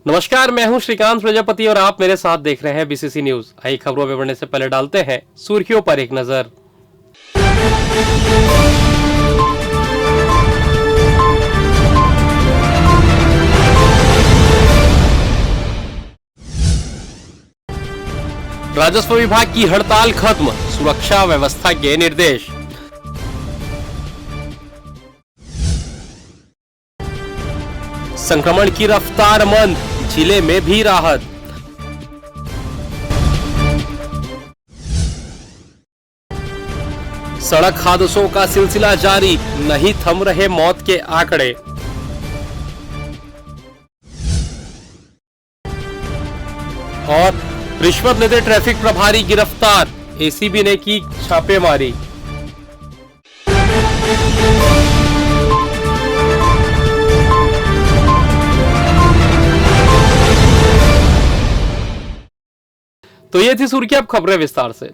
नमस्कार, मैं हूं श्रीकांत प्रजापति और आप मेरे साथ देख रहे हैं बीसीसी न्यूज। आई खबरों में बढ़ने से पहले डालते हैं सुर्खियों पर एक नजर। राजस्व विभाग की हड़ताल खत्म, सुरक्षा व्यवस्था के निर्देश। संक्रमण की रफ्तार मंद, जिले में भी राहत। सड़क हादसों का सिलसिला जारी, नहीं थम रहे मौत के आंकड़े। और रिश्वत लेते ट्रैफिक प्रभारी गिरफ्तार, एसीबी ने की छापेमारी। तो ये थी सुर्खी, अब खबरें विस्तार से।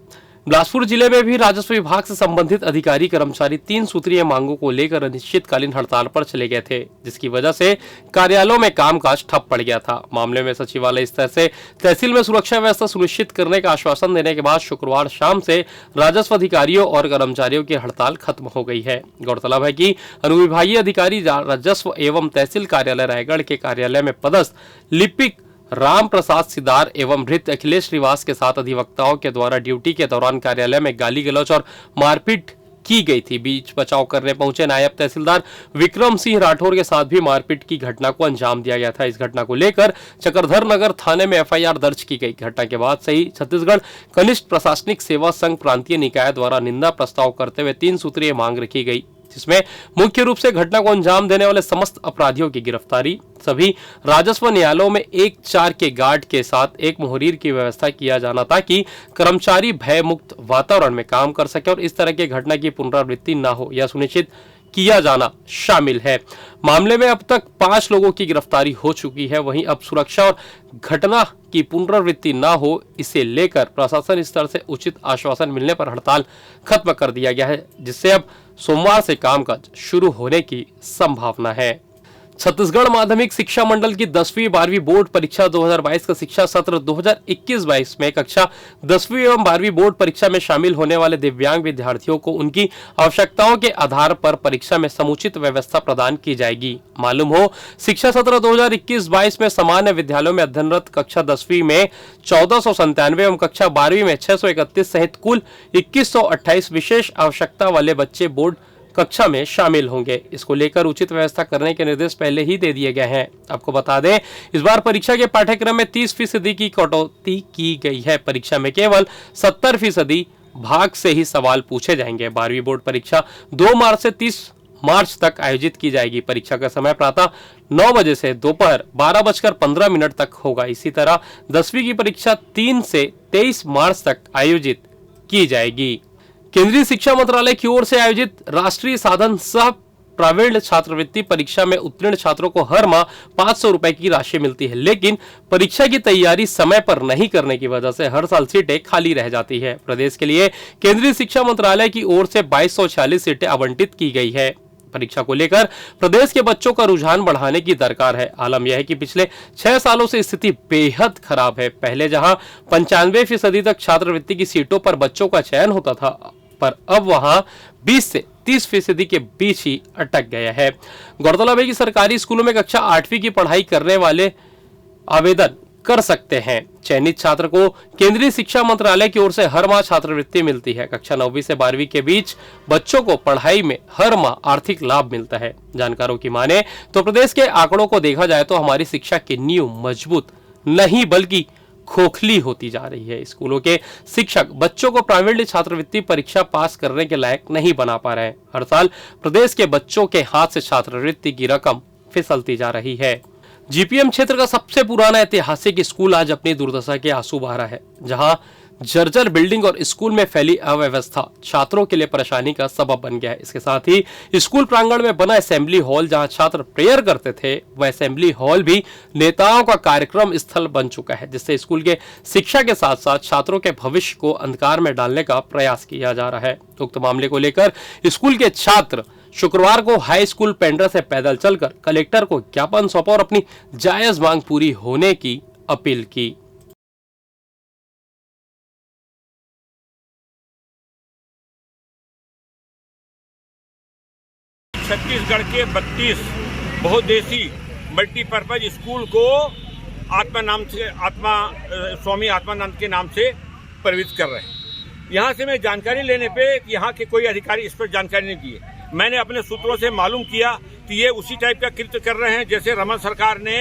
बिलासपुर जिले में भी राजस्व विभाग से संबंधित अधिकारी कर्मचारी 3 सूत्रीय मांगों को लेकर अनिश्चितकालीन हड़ताल पर चले गए थे, जिसकी वजह से कार्यालयों में कामकाज ठप पड़ गया था। मामले में सचिवालय स्तर से तहसील में सुरक्षा व्यवस्था सुनिश्चित करने का आश्वासन देने के बाद शुक्रवार शाम से राजस्व अधिकारियों और कर्मचारियों की हड़ताल खत्म हो गई है। गौरतलब है कि अनुविभागीय अधिकारी राजस्व एवं तहसील कार्यालय रायगढ़ के कार्यालय में पदस्थ लिपिक राम प्रसाद सिदार एवं भृत्य अखिलेश श्रीवास के साथ अधिवक्ताओं के द्वारा ड्यूटी के दौरान कार्यालय में गाली गलौज और मारपीट की गई थी। बीच बचाव करने पहुंचे नायब तहसीलदार विक्रम सिंह राठौर के साथ भी मारपीट की घटना को अंजाम दिया गया था। इस घटना को लेकर चक्रधर नगर थाने में एफआईआर दर्ज की गई। घटना के बाद से ही छत्तीसगढ़ कनिष्ठ प्रशासनिक सेवा संघ प्रांतीय निकाय द्वारा निंदा प्रस्ताव करते हुए 3 सूत्रीय मांग रखी गई, जिसमें मुख्य रूप से घटना को अंजाम देने वाले समस्त अपराधियों की गिरफ्तारी, सभी राजस्व न्यायालयों में 1-4 के गार्ड के साथ एक मुहरीर की व्यवस्था किया जाना ताकि कर्मचारी भय मुक्त वातावरण में काम कर सके और इस तरह की घटना की पुनरावृत्ति न हो, यह सुनिश्चित किया जाना शामिल है। मामले में अब तक 5 लोगों की गिरफ्तारी हो चुकी है। वहीं अब सुरक्षा और घटना की पुनरावृत्ति न हो, इसे लेकर प्रशासन स्तर से उचित आश्वासन मिलने पर हड़ताल खत्म कर दिया गया है, जिससे अब सोमवार से कामकाज शुरू होने की संभावना है। छत्तीसगढ़ माध्यमिक शिक्षा मंडल की 10वीं 12वीं बोर्ड परीक्षा 2022 का शिक्षा सत्र 2021-22 में कक्षा 10वीं एवं 12वीं बोर्ड परीक्षा में शामिल होने वाले दिव्यांग विद्यार्थियों को उनकी आवश्यकताओं के आधार पर परीक्षा में समुचित व्यवस्था प्रदान की जाएगी। मालूम हो, शिक्षा सत्र 2021-22 में सामान्य विद्यालयों में अध्ययनरत कक्षा 10वीं में 1497 एवं कक्षा 12वीं में 631 सहित कुल 2128 विशेष आवश्यकता वाले बच्चे बोर्ड कक्षा में शामिल होंगे। इसको लेकर उचित व्यवस्था करने के निर्देश पहले ही दे दिए गए हैं। आपको बता दें, इस बार परीक्षा के पाठ्यक्रम में 30% की कटौती की गई है। परीक्षा में केवल 70% भाग से ही सवाल पूछे जाएंगे। 12वीं बोर्ड परीक्षा 2 मार्च से 30 मार्च तक आयोजित की जाएगी। परीक्षा का समय प्रातः 9 बजे से दोपहर 12:15 तक होगा। इसी तरह 10वीं की परीक्षा 3 से 23 मार्च तक आयोजित की जाएगी। केंद्रीय शिक्षा मंत्रालय की ओर से आयोजित राष्ट्रीय साधन सह प्रावीण्य छात्रवृत्ति परीक्षा में उत्तीर्ण छात्रों को हर माह 500 रुपए की राशि मिलती है, लेकिन परीक्षा की तैयारी समय पर नहीं करने की वजह से हर साल सीटें खाली रह जाती है। प्रदेश के लिए केंद्रीय शिक्षा मंत्रालय की ओर से 2246 सीटें आवंटित की गई है। परीक्षा को लेकर प्रदेश के बच्चों का रुझान बढ़ाने की दरकार है। आलम यह है कि पिछले 6 सालों से स्थिति बेहद खराब है। पहले जहां 95% तक छात्रवृत्ति की सीटों पर बच्चों का चयन होता था, पर अब वहां 20 से 30% के बीच ही अटक गया है। गौरतलब है कि सरकारी स्कूलों में कक्षा 8वीं की पढ़ाई करने वाले आवेदन कर सकते हैं। चयनित छात्र को केंद्रीय शिक्षा मंत्रालय की ओर से हर माह छात्रवृत्ति मिलती है। कक्षा 9वीं से 12वीं के बीच बच्चों को पढ़ाई में हर माह आर्थिक लाभ मिलता है। जानकारों की माने तो प्रदेश के आंकड़ों को देखा जाए तो हमारी शिक्षा की नींव मजबूत नहीं बल्कि खोखली होती जा रही है। स्कूलों के शिक्षक बच्चों को प्रावीण्य छात्रवृत्ति परीक्षा पास करने के लायक नहीं बना पा रहे हैं। हर साल प्रदेश के बच्चों के हाथ से छात्रवृत्ति की रकम फिसलती जा रही है। जीपीएम क्षेत्र का सबसे पुराना ऐतिहासिक स्कूल आज अपनी दुर्दशा के आंसू बहा रहा है, जहां जर्जर बिल्डिंग और स्कूल में फैली अव्यवस्था छात्रों के लिए परेशानी का सबब बन गया है। इसके साथ ही स्कूल प्रांगण में बना असेंबली हॉल जहां छात्र प्रेयर करते थे, वह असेंबली हॉल भी नेताओं का कार्यक्रम स्थल बन चुका है, जिससे स्कूल के शिक्षा के साथ साथ छात्रों के भविष्य को अंधकार में डालने का प्रयास किया जा रहा है। उक्त मामले को लेकर स्कूल के छात्र शुक्रवार को हाई स्कूल पेंड्रा से पैदल चलकर कलेक्टर को ज्ञापन सौंपा और अपनी जायज मांग पूरी होने की अपील की। छत्तीसगढ़ के 32 बहुउद्देशीय मल्टीपर्पज स्कूल को स्वामी आत्मानंद के नाम से प्रविष्ट कर रहे हैं। यहाँ से मैं जानकारी लेने पे यहाँ के कोई अधिकारी इस पर जानकारी नहीं दिए। मैंने अपने सूत्रों से मालूम किया कि ये उसी टाइप का कृत्य कर रहे हैं जैसे रमन सरकार ने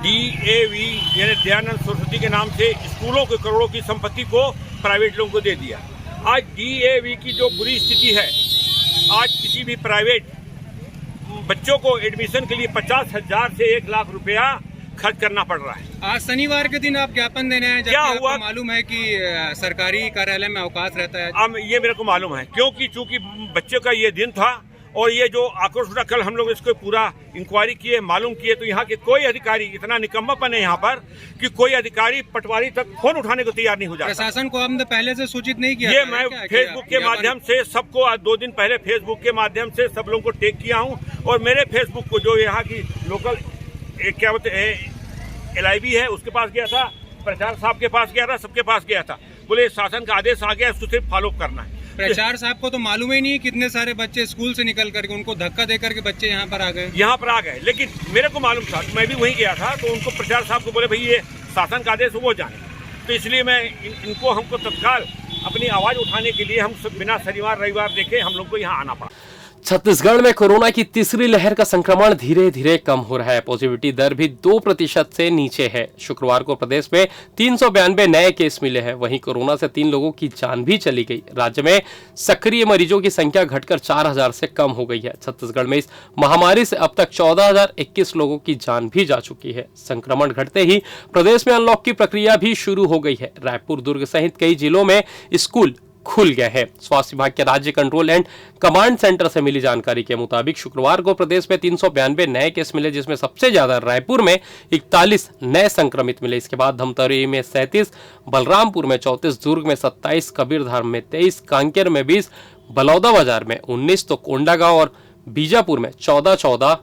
DAV यानी दयानंद सरस्वती के नाम से स्कूलों के करोड़ों की संपत्ति को प्राइवेट लोगों को दे दिया। आज DAV की जो बुरी स्थिति है, आज किसी भी प्राइवेट बच्चों को एडमिशन के लिए 50,000 से 1 लाख रुपया खर्च करना पड़ रहा है। आज शनिवार के दिन आप ज्ञापन देने हैं, क्या हुआ? मालूम है कि सरकारी कार्यालय में अवकाश रहता है। अब ये मेरे को मालूम है क्योंकि चूंकि बच्चों का ये दिन था और ये जो आक्रोश उठा, कल हम लोग इसको पूरा इंक्वायरी किए, मालूम किए, तो यहाँ के कोई अधिकारी, इतना निकम्मापन है यहाँ पर कि कोई अधिकारी पटवारी तक फोन उठाने को तैयार नहीं हो जाता। प्रशासन को हमने पहले से सूचित नहीं किया? ये मैं फेसबुक के माध्यम से सबको, आज 2 दिन पहले फेसबुक के माध्यम से सब लोगों को टैग किया हूँ और मेरे फेसबुक को जो यहाँ की लोकल क्या बोलते हैं LIB है उसके पास गया था, प्रचार साहब के पास गया था, सबके पास गया था। बोले शासन का आदेश आ गया, उसको सिर्फ फॉलो करना है। प्रचार साहब को तो मालूम ही नहीं कितने सारे बच्चे स्कूल से निकल करके, उनको धक्का दे करके बच्चे यहाँ पर आ गए। लेकिन मेरे को मालूम था, मैं भी वहीं गया था, तो उनको प्रचार साहब को बोले भाई ये शासन का आदेश वो जाने, तो इसलिए मैं हमको तत्काल अपनी आवाज उठाने के लिए हम सब बिना शनिवार रविवार देखे हम लोग को यहाँ आना पड़ा। छत्तीसगढ़ में कोरोना की तीसरी लहर का संक्रमण धीरे धीरे कम हो रहा है। पॉजिटिविटी दर भी 2% से नीचे है। शुक्रवार को प्रदेश में 392 नए केस मिले हैं। वहीं कोरोना से 3 लोगों की जान भी चली गई। राज्य में सक्रिय मरीजों की संख्या घटकर 4,000 से कम हो गई है। छत्तीसगढ़ में इस महामारी से अब तक 14,021 लोगों की जान भी जा चुकी है। संक्रमण घटते ही प्रदेश में अनलॉक की प्रक्रिया भी शुरू हो गई है। रायपुर, दुर्ग सहित कई जिलों में स्कूल खुल गए हैं। स्वास्थ्य विभाग के राज्य कंट्रोल एंड कमांड सेंटर से मिली जानकारी के मुताबिक शुक्रवार को प्रदेश में 392 नए केस मिले, जिसमें सबसे ज्यादा रायपुर में 41 नए संक्रमित मिले। इसके बाद धमतरी में 37, बलरामपुर में 34, दुर्ग में 27, कबीरधाम में 23, कांकेर में 20, बलौदाबाजार में 19, तो कोंडागांव और बीजापुर में 14,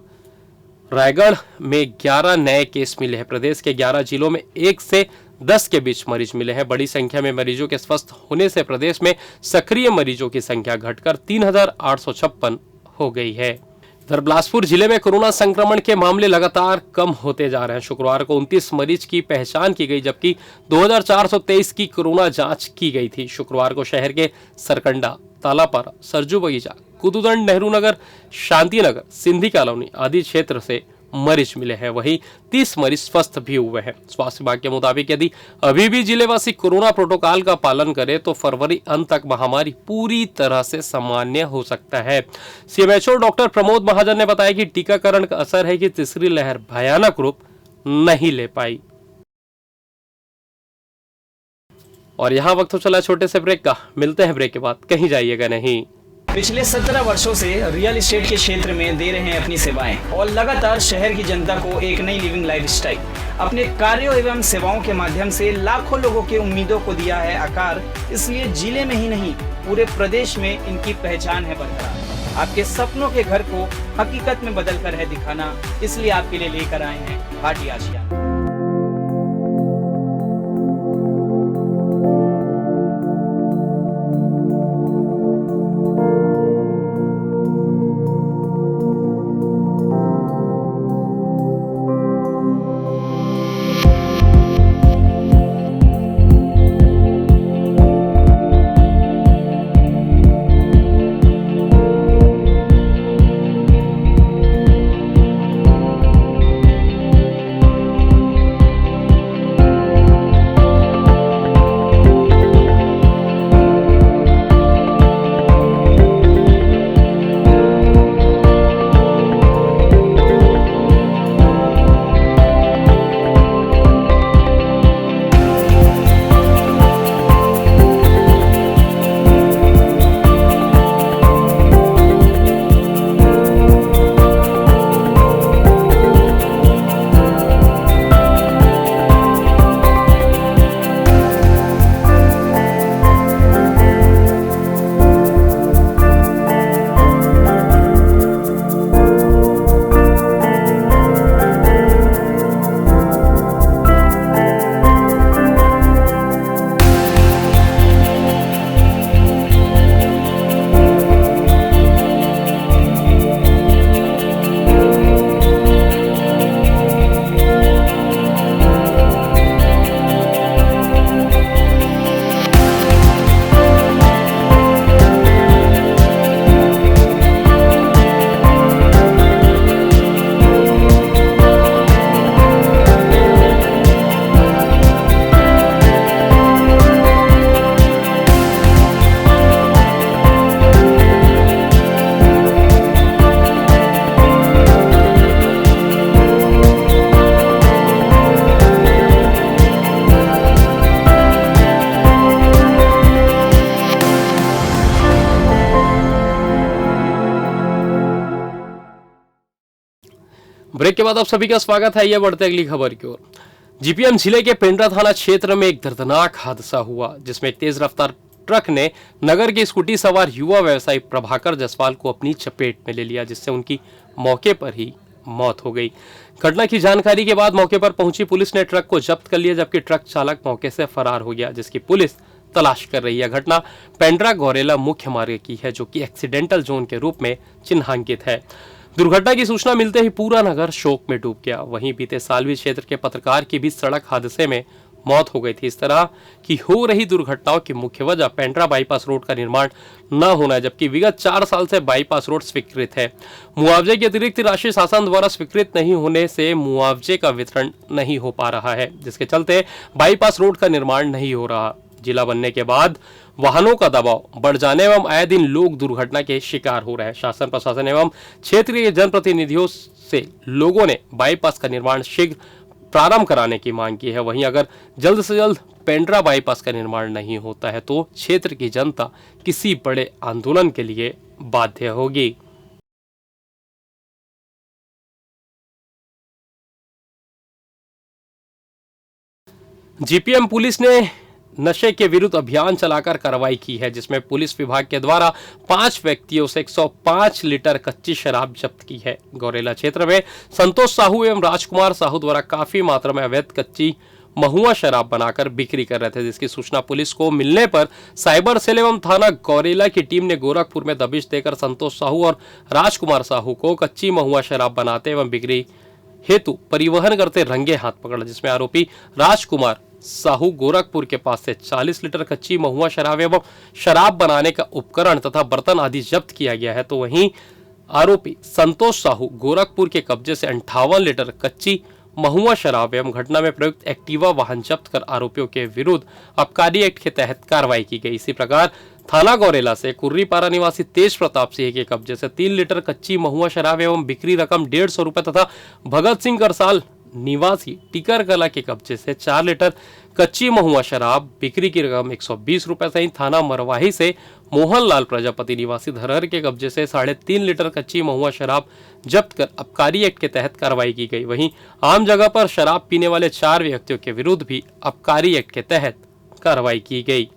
रायगढ़ में 11 नए केस मिले हैं। प्रदेश के 11 जिलों में 1 से 10 के बीच मरीज मिले हैं। बड़ी संख्या में मरीजों के स्वस्थ होने से प्रदेश में सक्रिय मरीजों की संख्या घटकर 3,856 हो गई है। इधर बिलासपुर जिले में कोरोना संक्रमण के मामले लगातार कम होते जा रहे हैं। शुक्रवार को 29 मरीज की पहचान की गई, जबकि 2,423 की कोरोना जांच की गई थी। शुक्रवार को शहर के सरकंडा, तालापारा, सरजू बगीचा, कुदुदंड, नेहरू नगर, शांति नगर, सिंधी कॉलोनी आदि क्षेत्र से मरीज मिले हैं। वहीं 30 मरीज स्वस्थ भी हुए हैं। स्वास्थ्य विभाग के मुताबिक यदि अभी भी जिलेवासी कोरोना प्रोटोकॉल का पालन करे तो फरवरी अंत तक महामारी पूरी तरह से सामान्य हो सकता है। CMHO डॉक्टर प्रमोद महाजन ने बताया कि टीकाकरण का असर है कि तीसरी लहर भयानक रूप नहीं ले पाई। और यहाँ वक्त तो चला छोटे से ब्रेक का। मिलते हैं ब्रेक के बाद, कहीं जाइएगा नहीं। पिछले 17 वर्षों से रियल एस्टेट के क्षेत्र में दे रहे हैं अपनी सेवाएं और लगातार शहर की जनता को एक नई लिविंग लाइफस्टाइल। अपने कार्यों एवं सेवाओं के माध्यम से लाखों लोगों की उम्मीदों को दिया है आकार। इसलिए जिले में ही नहीं पूरे प्रदेश में इनकी पहचान है बरकरार। आपके सपनों के घर को हकीकत में बदल कर है दिखाना, इसलिए आपके लिए लेकर आए हैं भाटी आशिया। ब्रेक के बाद आप सभी का स्वागत है। यह बढ़ते अगली खबर की ओर। जीपीएम जिले के पेंड्रा थाना क्षेत्र में एक दर्दनाक हादसा हुआ, जिसमें एक तेज रफ्तार ट्रक ने नगर के स्कूटी सवार युवा व्यवसायी प्रभाकर जायसवाल को अपनी चपेट में ले लिया, जिससे उनकी मौके पर ही मौत हो गई। घटना की जानकारी के बाद मौके पर पहुंची पुलिस ने ट्रक को जब्त कर लिया, जबकि ट्रक चालक मौके से फरार हो गया, जिसकी पुलिस तलाश कर रही है। घटना पेंड्रा गौरेला मुख्य मार्ग की है, जो कि एक्सीडेंटल जोन के रूप में चिन्हांकित है। दुर्घटना की सूचना मिलते ही पूरा नगर शोक में डूब गया। वहीं बीते साल भी क्षेत्र के पत्रकार की भी सड़क हादसे में मौत हो गई थी। इस तरह की हो रही दुर्घटनाओं की मुख्य वजह पेंड्रा बाईपास रोड का निर्माण न होना है, जबकि विगत 4 साल से बाईपास रोड स्वीकृत है। मुआवजे की अतिरिक्त राशि शासन द्वारा स्वीकृत नहीं होने से मुआवजे का वितरण नहीं हो पा रहा है, जिसके चलते बाईपास रोड का निर्माण नहीं हो रहा। जिला बनने के बाद वाहनों का दबाव बढ़ जाने एवं आए दिन लोग दुर्घटना के शिकार हो रहे हैं। शासन प्रशासन एवं क्षेत्रीय जनप्रतिनिधियों से लोगों ने बाईपास का निर्माण शीघ्र प्रारंभ कराने की मांग की है। वहीं अगर जल्द से जल्द पेंड्रा बाईपास का निर्माण नहीं होता है तो क्षेत्र की जनता किसी बड़े आंदोलन के लिए बाध्य होगी। जीपीएम पुलिस ने नशे के विरुद्ध अभियान चलाकर कार्रवाई की है, जिसमें पुलिस विभाग के द्वारा 5 व्यक्तियों से 105 लीटर कच्ची शराब जब्त की है। गौरेला क्षेत्र में संतोष साहू एवं राजकुमार साहू द्वारा काफी मात्रा में अवैध कच्ची महुआ शराब बनाकर बिक्री कर रहे थे, जिसकी सूचना पुलिस को मिलने पर साइबर सेल एवं थाना गौरेला की टीम ने गोरखपुर में दबिश देकर संतोष साहू और राजकुमार साहू को कच्ची महुआ शराब बनाते एवं बिक्री हेतु परिवहन करते रंगे हाथ पकड़ा, जिसमें आरोपी राजकुमार साहू गोरखपुर के पास से 40 लीटर कच्ची महुआ शराब एवं शराब बनाने का उपकरण तथा बर्तन आदि जब्त किया गया है। तो वहीं आरोपी संतोष साहू गोरखपुर के कब्जे से 58 लीटर कच्ची महुआ शराब एवं घटना में प्रयुक्त एक्टिवा वाहन जब्त कर आरोपियों के विरुद्ध आबकारी एक्ट के तहत कार्रवाई की गई। इसी प्रकार थाना गौरेला से कुर्रीपारा निवासी तेज प्रताप सिंह के कब्जे से 3 लीटर कच्ची महुआ शराब एवं बिक्री रकम 150 रुपए तथा भगत सिंह करसाल निवासी टिकर कला के कब्जे से 4 लीटर कच्ची महुआ शराब बिक्री की रकम 120 रुपए सहित थाना मरवाही से मोहनलाल प्रजापति निवासी धरहर के कब्जे से 3.5 लीटर कच्ची महुआ शराब जब्त कर आबकारी एक्ट के तहत कार्रवाई की गई। वहीं आम जगह पर शराब पीने वाले 4 व्यक्तियों के विरुद्ध भी आबकारी एक्ट के तहत कार्रवाई की गई।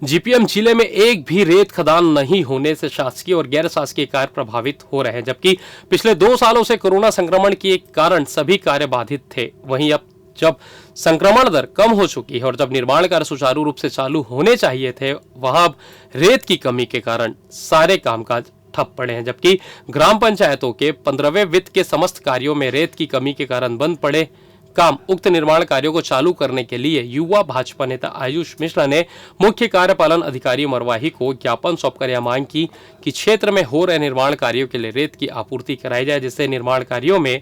जीपीएम जिले में एक भी रेत खदान नहीं होने से शासकीय और गैर शासकीय कार्य प्रभावित हो रहे हैं, जबकि पिछले 2 सालों से कोरोना संक्रमण के कारण सभी कार्य बाधित थे। वहीं अब जब संक्रमण दर कम हो चुकी है और जब निर्माण कार्य सुचारू रूप से चालू होने चाहिए थे, वहां अब रेत की कमी के कारण सारे कामकाज ठप पड़े हैं, जबकि ग्राम पंचायतों के 15वें वित्त के समस्त कार्यों में रेत की कमी के कारण बंद पड़े काम उक्त निर्माण कार्यों को चालू करने के लिए युवा भाजपा नेता आयुष मिश्रा ने मुख्य कार्यपालन अधिकारी मरवाही को ज्ञापन सौंपकर यह मांग की कि क्षेत्र में हो रहे निर्माण कार्यों के लिए रेत की आपूर्ति कराई जाए, जिससे निर्माण कार्यों में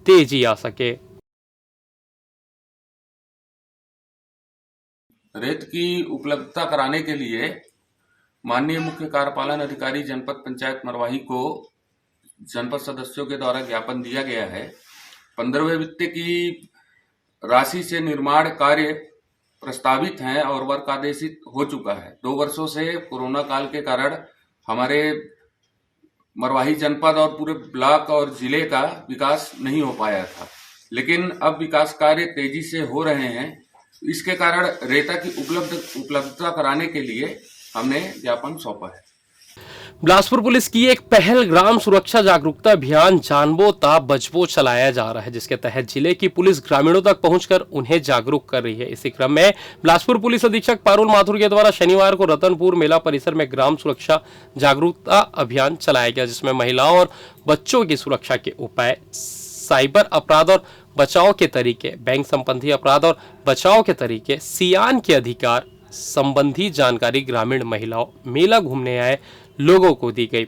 तेजी आ सके। रेत की उपलब्धता कराने के लिए माननीय मुख्य कार्यपालन अधिकारी जनपद पंचायत मरवाही को जनपद सदस्यों के द्वारा ज्ञापन दिया गया है। 15वें वित्त की राशि से निर्माण कार्य प्रस्तावित हैं और वर्क आदेशित हो चुका है। 2 वर्षों से कोरोना काल के कारण हमारे मरवाही जनपद और पूरे ब्लॉक और जिले का विकास नहीं हो पाया था, लेकिन अब विकास कार्य तेजी से हो रहे हैं। इसके कारण रेता की उपलब्धता कराने के लिए हमने ज्ञापन सौंपा है। बिलासपुर पुलिस की एक पहल ग्राम सुरक्षा जागरूकता अभियान जानबो ता बचबो चलाया जा रहा है, जिसके तहत जिले की पुलिस ग्रामीणों तक पहुंचकर उन्हें जागरूक कर रही है। इसी क्रम में बिलासपुर पुलिस अधीक्षक पारुल माथुर के द्वारा शनिवार को रतनपुर मेला परिसर में ग्राम सुरक्षा जागरूकता अभियान चलाया गया, जिसमें महिलाओं और बच्चों की सुरक्षा के उपाय, साइबर अपराध और बचाव के तरीके, बैंक संबंधी अपराध और बचाव के तरीके, सियान के अधिकार संबंधी जानकारी ग्रामीण महिलाओं, मेला घूमने आए लोगों को दी गई।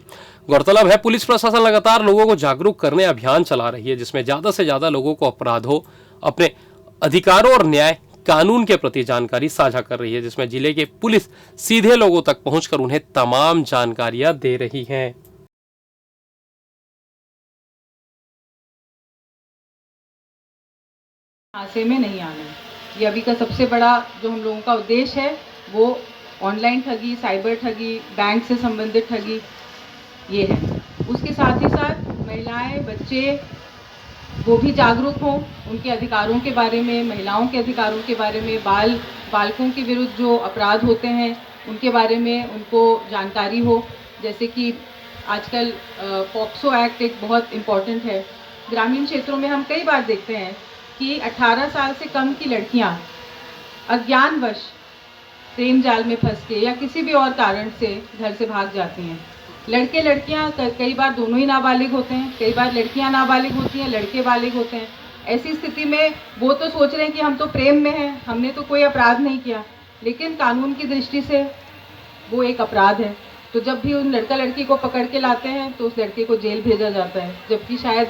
गौरतलब है पुलिस प्रशासन लगातार लोगों को जागरूक करने अभियान चला रही है, जिसमें ज्यादा से ज्यादा लोगों को अपराधों, अपने अधिकारों और न्याय कानून के प्रति जानकारी साझा कर रही है, जिसमें जिले के पुलिस सीधे लोगों तक पहुंचकर उन्हें तमाम जानकारियां दे रही है। हादसे में नहीं आना है, ये अभी का सबसे बड़ा जो हम लोगों का उद्देश्य है वो ऑनलाइन ठगी, साइबर ठगी, बैंक से संबंधित ठगी ये है। उसके साथ ही साथ महिलाएं, बच्चे वो भी जागरूक हों उनके अधिकारों के बारे में, महिलाओं के अधिकारों के बारे में, बालकों के विरुद्ध जो अपराध होते हैं उनके बारे में उनको जानकारी हो। जैसे कि आजकल पॉक्सो एक्ट एक बहुत इम्पॉर्टेंट है। ग्रामीण क्षेत्रों में हम कई बार देखते हैं कि 18 साल से कम की लड़कियां अज्ञानवश प्रेम जाल में फंस के या किसी भी और कारण से घर से भाग जाती हैं। लड़के लड़कियां कई बार दोनों ही नाबालिग होते हैं, कई बार लड़कियां नाबालिग होती हैं, लड़के बालिग होते हैं। ऐसी स्थिति में वो तो सोच रहे हैं कि हम तो प्रेम में हैं, हमने तो कोई अपराध नहीं किया, लेकिन कानून की दृष्टि से वो एक अपराध है। तो जब भी उन लड़का लड़की को पकड़ के लाते हैं तो उस लड़के को जेल भेजा जाता है, जबकि शायद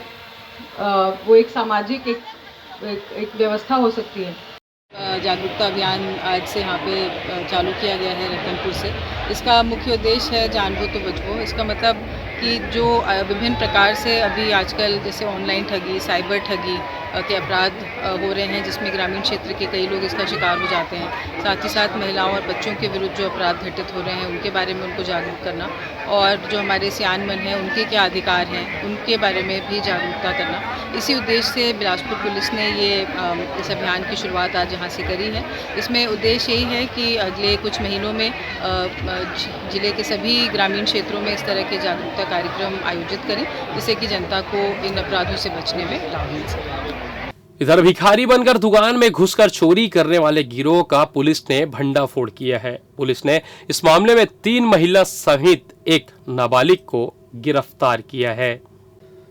वो एक सामाजिक एक व्यवस्था हो सकती है। जागरूकता अभियान आज से यहाँ पे चालू किया गया है रतनपुर से। इसका मुख्य उद्देश्य है जान बो तो बचबो। इसका मतलब कि जो विभिन्न प्रकार से अभी आजकल जैसे ऑनलाइन ठगी, साइबर ठगी के अपराध हो रहे हैं, जिसमें ग्रामीण क्षेत्र के कई लोग इसका शिकार हो जाते हैं। साथ ही साथ महिलाओं और बच्चों के विरुद्ध जो अपराध घटित हो रहे हैं उनके बारे में उनको जागरूक करना, और जो हमारे सियानमन हैं उनके क्या अधिकार हैं उनके बारे में भी जागरूकता करना। इसी उद्देश्य से बिलासपुर पुलिस ने इस अभियान की शुरुआत आज यहाँ से करी है। इसमें उद्देश्य यही है कि अगले कुछ महीनों में जिले के सभी ग्रामीण क्षेत्रों में इस तरह के जागरूकता कार्यक्रम आयोजित करें, जिससे कि जनता को इन अपराधों से बचने में लाभ मिल सके। इधर भिखारी बनकर दुकान में घुसकर चोरी करने वाले गिरोह का पुलिस ने भंडाफोड़ किया है। पुलिस ने इस मामले में 3 महिला सहित एक नाबालिग को गिरफ्तार किया है।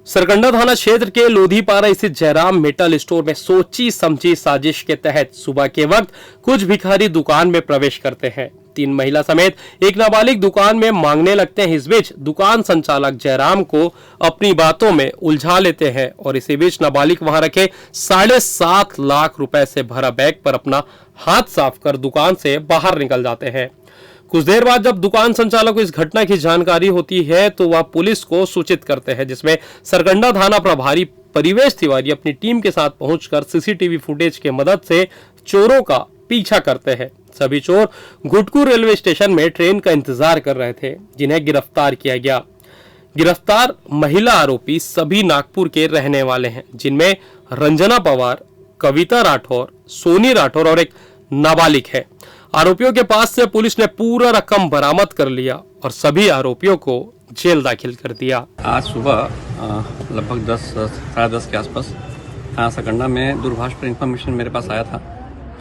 सरकंडा थाना क्षेत्र के लोधीपारा स्थित जयराम मेटल स्टोर में सोची समझी साजिश के तहत सुबह के वक्त कुछ भिखारी दुकान में प्रवेश करते हैं। 3 महिला समेत एक नाबालिग दुकान में मांगने लगते हैं। इस बीच दुकान संचालक जयराम को अपनी बातों में उलझा लेते हैं और इसी बीच नाबालिग वहां रखे 7.5 लाख रुपए से भरा बैग पर अपना हाथ साफ कर दुकान से बाहर निकल जाते हैं। कुछ देर बाद जब दुकान संचालक को इस घटना की जानकारी होती है तो वह पुलिस को सूचित करते हैं, जिसमें सरकंडा थाना प्रभारी परिवेश तिवारी अपनी टीम के साथ पहुंचकर सीसीटीवी फुटेज की मदद से चोरों का पीछा करते हैं। सभी चोर गुटकू रेलवे स्टेशन में ट्रेन का इंतजार कर रहे थे, जिन्हें गिरफ्तार किया गया। गिरफ्तार महिला आरोपी सभी नागपुर के रहने वाले हैं, जिनमें रंजना पवार, कविता राठौर, सोनी राठौर और एक नाबालिग है। आरोपियों के पास से पुलिस ने पूरा रकम बरामद कर लिया और सभी आरोपियों को जेल दाखिल कर दिया। आज सुबह लगभग 10 10:30 के आसपास थाना सरकंडा में दूरभाष पर इंफॉर्मेशन मेरे पास आया था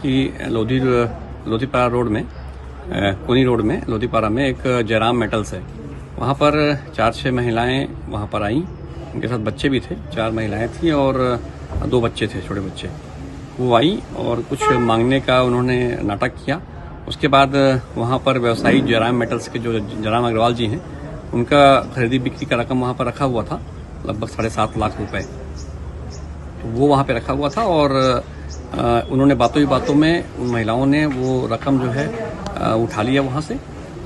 कि लोधीपारा रोड में कोनी रोड में लोधीपारा में एक जयराम मेटल्स है। वहाँ पर 4-6 महिलाएं वहाँ पर आईं, उनके साथ बच्चे भी थे। 4 महिलाएं थी और 2 बच्चे थे, छोटे बच्चे। वो आई और कुछ मांगने का उन्होंने नाटक किया। उसके बाद वहाँ पर व्यवसायी जयराम मेटल्स के जो जयराम अग्रवाल जी हैं, उनका खरीदी बिक्री का रकम वहाँ पर रखा हुआ था, लगभग 7.5 लाख रुपए। तो वो वहाँ पे रखा हुआ था और उन्होंने बातों ही बातों में उन महिलाओं ने वो रकम जो है उठा लिया वहाँ से,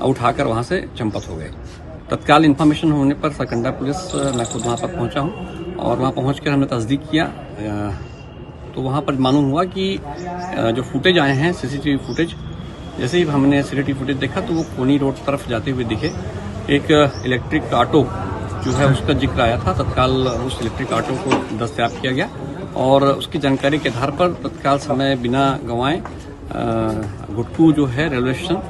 उठाकर वहाँ से चंपत हो गए। तत्काल इन्फॉर्मेशन होने पर सरकंडा पुलिस, मैं खुद वहाँ पर पहुँचा हूँ और वहाँ पहुँचकर हमने तस्दीक किया। तो वहाँ पर मालूम हुआ कि जो फुटेज आए हैं सीसीटीवी फुटेज, जैसे ही हमने सीसीटीवी फुटेज देखा तो वो कोनी रोड तरफ जाते हुए दिखे। एक इलेक्ट्रिक ऑटो जो है उसका जिक्र आया था। तत्काल उस इलेक्ट्रिक ऑटो को दस्तयाब किया गया और उसकी जानकारी के आधार पर तत्काल समय बिना गंवाए गुटकू जो है रेलवे स्टेशन,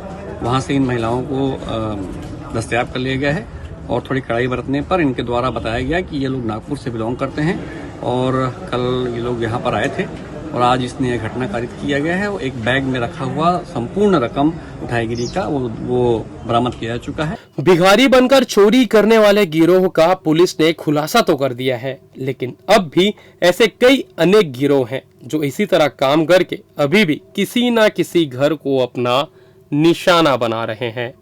वहाँ से इन महिलाओं को दस्तयाब कर लिया गया है और थोड़ी कड़ाई बरतने पर इनके द्वारा बताया गया कि ये लोग नागपुर से बिलोंग करते हैं और कल ये लोग यहाँ पर आए थे और आज इसने यह घटना कारित किया गया है। एक बैग में रखा हुआ संपूर्ण रकम उठाईगिरी का वो बरामद किया जा चुका है। भिखारी बनकर चोरी करने वाले गिरोह का पुलिस ने खुलासा तो कर दिया है, लेकिन अब भी ऐसे कई अनेक गिरोह हैं जो इसी तरह काम करके अभी भी किसी न किसी घर को अपना निशाना बना रहे हैं।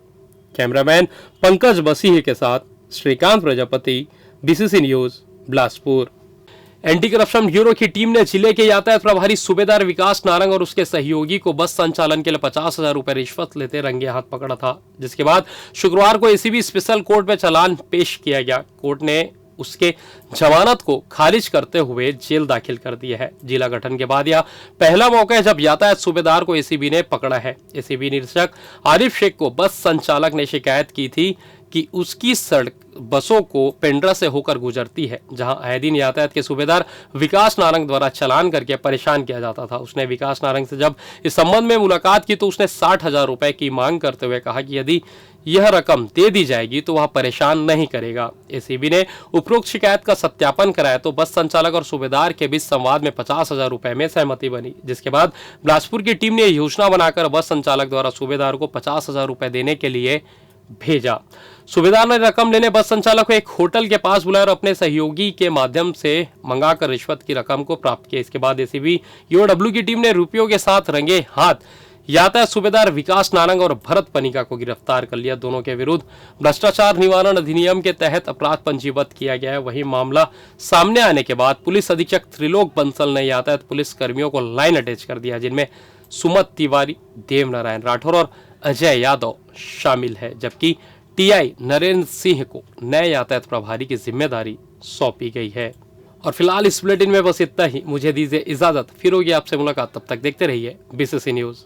कैमरामैन पंकज बसीह के साथ Shrikant Prajapati, BCC news, Bilaspur. Anti corruption bureau की टीम ने जिले के यातायात प्रभारी सूबेदार विकास नारंग और उसके सहयोगी को बस संचालन के लिए 50,000 रुपए रिश्वत लेते रंगे हाथ पकड़ा था, जिसके बाद शुक्रवार को एसीबी स्पेशल कोर्ट में चालान पेश किया गया। कोर्ट ने उसके जमानत को खारिज करते हुए जेल दाखिल कर दिया है। जिला गठन के बाद यह पहला मौका है जब यातायात सूबेदार को एसीबी ने पकड़ा है। एसीबी निरीक्षक आरिफ शेख को बस संचालक ने शिकायत की थी कि उसकी सड़क बसों को पेंड्रा से होकर गुजरती है, जहां आए दिन यातायात के सूबेदार विकास नारंग द्वारा चालान करके परेशान किया जाता था। उसने विकास नारंग से जब इस संबंध में मुलाकात की तो उसने 60,000 रुपए की मांग करते हुए कहा कि यदि यह रकम दे दी जाएगी तो वह परेशान नहीं करेगा। एसीबी ने उपरोक्त शिकायत का सत्यापन कराया तो बस संचालक और सूबेदार के बीच संवाद में 50,000 रुपए में सहमति बनी, जिसके बाद बिलासपुर की टीम ने योजना बनाकर बस संचालक द्वारा सूबेदार को 50,000 रुपए देने के लिए भेजा। सूबेदार ने रकम लेने बस संचालक को एक होटल के पास बुलाया और अपने सहयोगी के माध्यम से मंगाकर रिश्वत की रकम को प्राप्त किया। इसके बाद एसीबी ईओडब्ल्यू की टीम ने रुपयों के साथ रंगे हाथ यातायात सूबेदार विकास नारंग और भरत पनिका को गिरफ्तार कर लिया। दोनों के विरुद्ध भ्रष्टाचार निवारण अधिनियम के तहत अपराध पंजीबद्ध किया गया है। वहीं मामला सामने आने के बाद पुलिस अधीक्षक त्रिलोक बंसल ने यातायात पुलिस कर्मियों को लाइन अटैच कर दिया, जिनमें सुमत तिवारी, देवनारायण राठौर और अजय यादव शामिल है, जबकि टीआई नरेंद्र सिंह को नए यातायात प्रभारी की जिम्मेदारी सौंपी गई है। और फिलहाल इस बुलेटिन में बस इतना ही। मुझे दीजिए इजाजत, फिर होगी आपसे मुलाकात। तब तक देखते रहिए बीसीसी न्यूज।